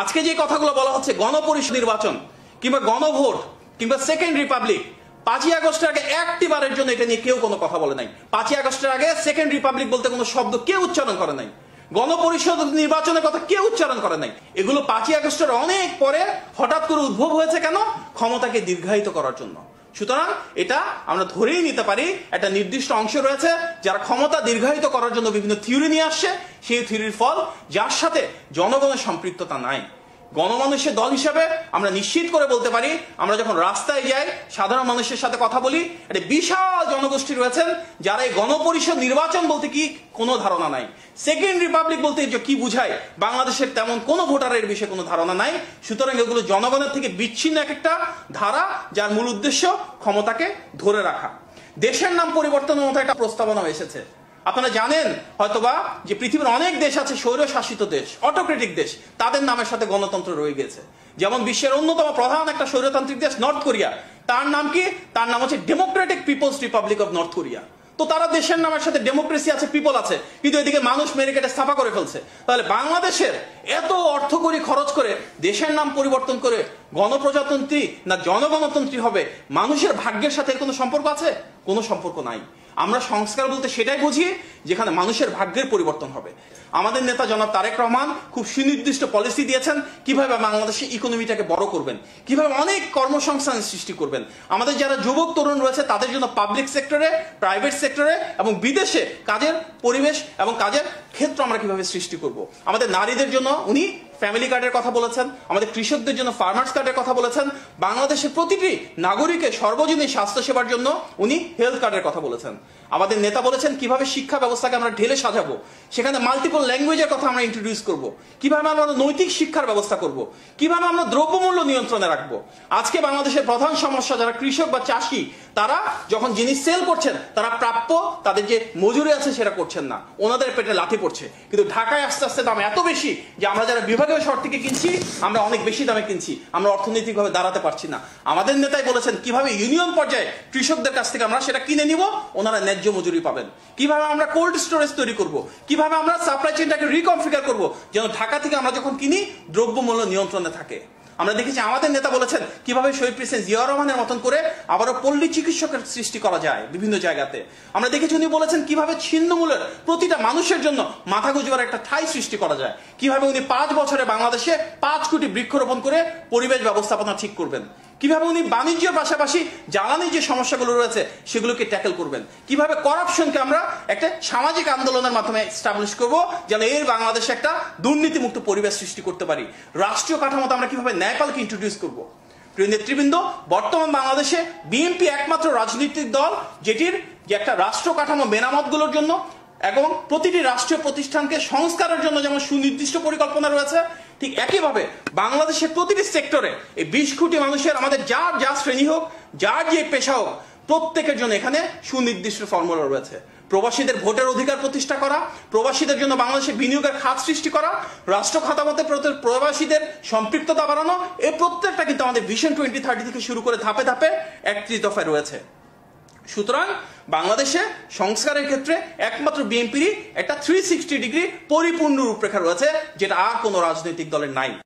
আজকে যে কথাগুলো বলা হচ্ছে গণপরিষদ নির্বাচন কিংবা গণভোট কিংবা সেকেন্ড রিপাবলিক, 5ই আগস্টের আগে একটি বারের জন্য এটা নিয়ে কেউ কোনো কথা বলে নাই। 5ই আগস্টের আগে সেকেন্ড রিপাবলিক বলতে কোনো শব্দ কেউ উচ্চারণ করে নাই। গণপরিষদ নির্বাচনের কথা কেউ উচ্চারণ করে নাই। এগুলো 5ই আগস্টের অনেক পরে হঠাৎ করে উদ্ভব হয়েছে কেন? ক্ষমতাকে দীর্ঘায়িত করার জন্য। সুতরাং এটা আমরা ধরেই নিতে পারি একটা নির্দিষ্ট অংশ রয়েছে যারা ক্ষমতা দীর্ঘায়িত করার জন্য বিভিন্ন থিওরি নিয়ে আসছে, সেই থিওরির ফল যার সাথে জনগণের সম্পৃক্ততা নাই। গণমানুষের দল হিসেবে আমরা নিশ্চিত করে বলতে পারি, আমরা যখন রাস্তায় যাই, সাধারণ মানুষের সাথে কথা বলি, একটা বিশাল জনগোষ্ঠী রয়েছেন যারা এই গণপরিষদ নির্বাচন বলতে কি কোনো ধারণা নাই। সেকেন্ড রিপাবলিক বলতে কি বুঝায় বাংলাদেশের তেমন কোনো ভোটারের বিষয়ে কোনো ধারণা নাই। সুতরাং এগুলো জনগণের থেকে বিচ্ছিন্ন এক একটা ধারা, যার মূল উদ্দেশ্য ক্ষমতাকে ধরে রাখা। দেশের নাম পরিবর্তনের মতো একটা প্রস্তাবনা এসেছে। আপনারা জানেন হয়তোবা যে পৃথিবীর অনেক দেশ আছে স্বৈরশাসিত দেশ, অটোক্রেটিক দেশ, তাদের নামের সাথে গণতন্ত্র রয়ে গেছে। যেমন বিশ্বের অন্যতম প্রধান একটা স্বৈরতান্ত্রিক দেশ নর্থ কোরিয়া, তার নাম কি? তার নাম হচ্ছে democratic people's republic of North Korea. তো তারা দেশের নামের সাথে ডেমোক্রেসি আছে, পিপল আছে, কিন্তু এদিকে মানুষ মেরে কেটে সাফা করে ফেলছে। তাহলে বাংলাদেশের এত অর্থকড়ি খরচ করে দেশের নাম পরিবর্তন করে গণপ্রজাতন্ত্রী না জনগণতন্ত্রী হবে, মানুষের ভাগ্যের সাথে কোনো সম্পর্ক আছে? কোনো সম্পর্ক নাই। আমরা সংস্কার বলতে সেটাই বুঝি যেখানে মানুষের ভাগ্যের পরিবর্তন হবে। আমাদের নেতা জনাব তারেক রহমান খুব সুনির্দিষ্ট পলিসি দিয়েছেন কিভাবে বাংলাদেশের ইকোনমিটাকে বড় করবেন, কিভাবে অনেক কর্মসংস্থান সৃষ্টি করবেন। আমাদের যারা যুবক তরুণ রয়েছে তাদের জন্য পাবলিক সেক্টরে, প্রাইভেট সেক্টরে এবং বিদেশে কাজের পরিবেশ এবং কাজের ক্ষেত্র আমরা কিভাবে সৃষ্টি করব। আমাদের নারীদের জন্য উনি ফ্যামিলি কার্ডের কথা বলেছেন, আমাদের কৃষকদের জন্য ফার্মার্স কার্ডের কথা বলেছেন, বাংলাদেশের প্রতিটি নাগরিকের সর্বজনীন স্বাস্থ্যসেবার জন্য উনি হেলথ কার্ডের কথা বলেছেন। আমাদের নেতা বলেছেন কিভাবে শিক্ষা ব্যবস্থাকে আমরা ঢেলে সাজাবো, সেখানে মাল্টিপল ল্যাঙ্গুয়েজের কথা আমরা ইন্ট্রোডিউস করব, কিভাবে আমরা নৈতিক শিক্ষার ব্যবস্থা করব, কিভাবে আমরা দ্রব্যমূল্য নিয়ন্ত্রণে রাখবো। আজকে বাংলাদেশের প্রধান সমস্যা যারা কৃষক বা চাষি, তারা যখন জিনিস সেল করছেন তারা প্রাপ্য তাদের যে মজুরি আছে সেটা করছেন না, ওনাদের পেটে লাথি পড়ছে। কিন্তু ঢাকায় আস্তে আস্তে দাম এত বেশি যে আমরা যারা বিভাগীয় শহর থেকে কিনছি আমরা অনেক বেশি দামে কিনছি, আমরা অর্থনৈতিকভাবে দাঁড়াতে পারছি না। আমাদের নেতাই বলেছেন কিভাবে ইউনিয়ন পর্যায়ে কৃষকদের কাছ থেকে আমরা সেটা কিনে নিব, ওনারা ন্যায্য মজুরি পাবেন। কিভাবে আমরা কোল্ড স্টোরেজ তৈরি করব, কিভাবে আমরা সাপ্লাই চেইনটাকে রিকনফিগার করব যেন ঢাকা থেকে আমরা যখন কিনি দ্রব্যমূল্য নিয়ন্ত্রণে থাকে। আমরা দেখেছি আমাদের নেতা বলেছেন কিভাবে শহীদ প্রেসিডেন্ট জিয়াউর রহমানের মতন করে আবারও পল্লী চিকিৎসকের সৃষ্টি করা যায় বিভিন্ন জায়গাতে। আমরা দেখেছি উনি বলেছেন কিভাবে ছিন্নমূলের প্রতিটা মানুষের জন্য মাথা গুঁজবার একটা ঠাঁই সৃষ্টি করা যায়। কিভাবে উনি 5 বছরে বাংলাদেশে 5 কোটি বৃক্ষরোপণ করে পরিবেশ ব্যবস্থাপনা ঠিক করবেন। কিভাবে উনি বাণিজ্যের পাশাপাশি জ্বালানির যে সমস্যাগুলো রয়েছে সেগুলোকে ট্যাকেল করবেন। কিভাবে করাপশনকে আমরা একটা সামাজিক আন্দোলনের মাধ্যমে এস্টাবলিশ করব যেন এই বাংলাদেশে একটা দুর্নীতিমুক্ত পরিবেশ সৃষ্টি করতে পারি। রাষ্ট্রীয় কাঠামোতে আমরা কিভাবে ন্যায়পালকে ইন্ট্রোডিউস করব। প্রিয় নেতৃবৃন্দ, বর্তমান বাংলাদেশে বিএনপি একমাত্র রাজনৈতিক দল যেটির যে একটা রাষ্ট্র কাঠামো মেরামতগুলোর জন্য এবং প্রতিটি রাষ্ট্রীয় প্রতিষ্ঠানকে সংস্কারের জন্য যেমন সুনির্দিষ্ট পরিকল্পনা রয়েছে, ঠিক একইভাবে বাংলাদেশের প্রতিটি সেক্টরে এই 20 কোটি মানুষের আমাদের যার যা শ্রেণী হোক, যার যে পেশা হোক, প্রত্যেকের জন্য এখানে সুনির্দিষ্ট ফর্মুলা রয়েছে। প্রবাসীদের ভোটের অধিকার প্রতিষ্ঠা করা, প্রবাসীদের জন্য বাংলাদেশে বিনিয়োগের খাত সৃষ্টি করা, রাষ্ট্র খাতামতে প্রবাসীদের সম্পৃক্ততা বাড়ানো, এই প্রত্যেকটা কিন্তু আমাদের ভিশন 2030 থেকে শুরু করে ধাপে ধাপে 31 দফায় রয়েছে। সুতরাং বাংলাদেশে সংস্কারের ক্ষেত্রে একমাত্র বিএনপিরই একটা 360 ডিগ্রি পরিপূর্ণ রূপরেখা রয়েছে, যেটা আর কোনো রাজনৈতিক দলের নাই।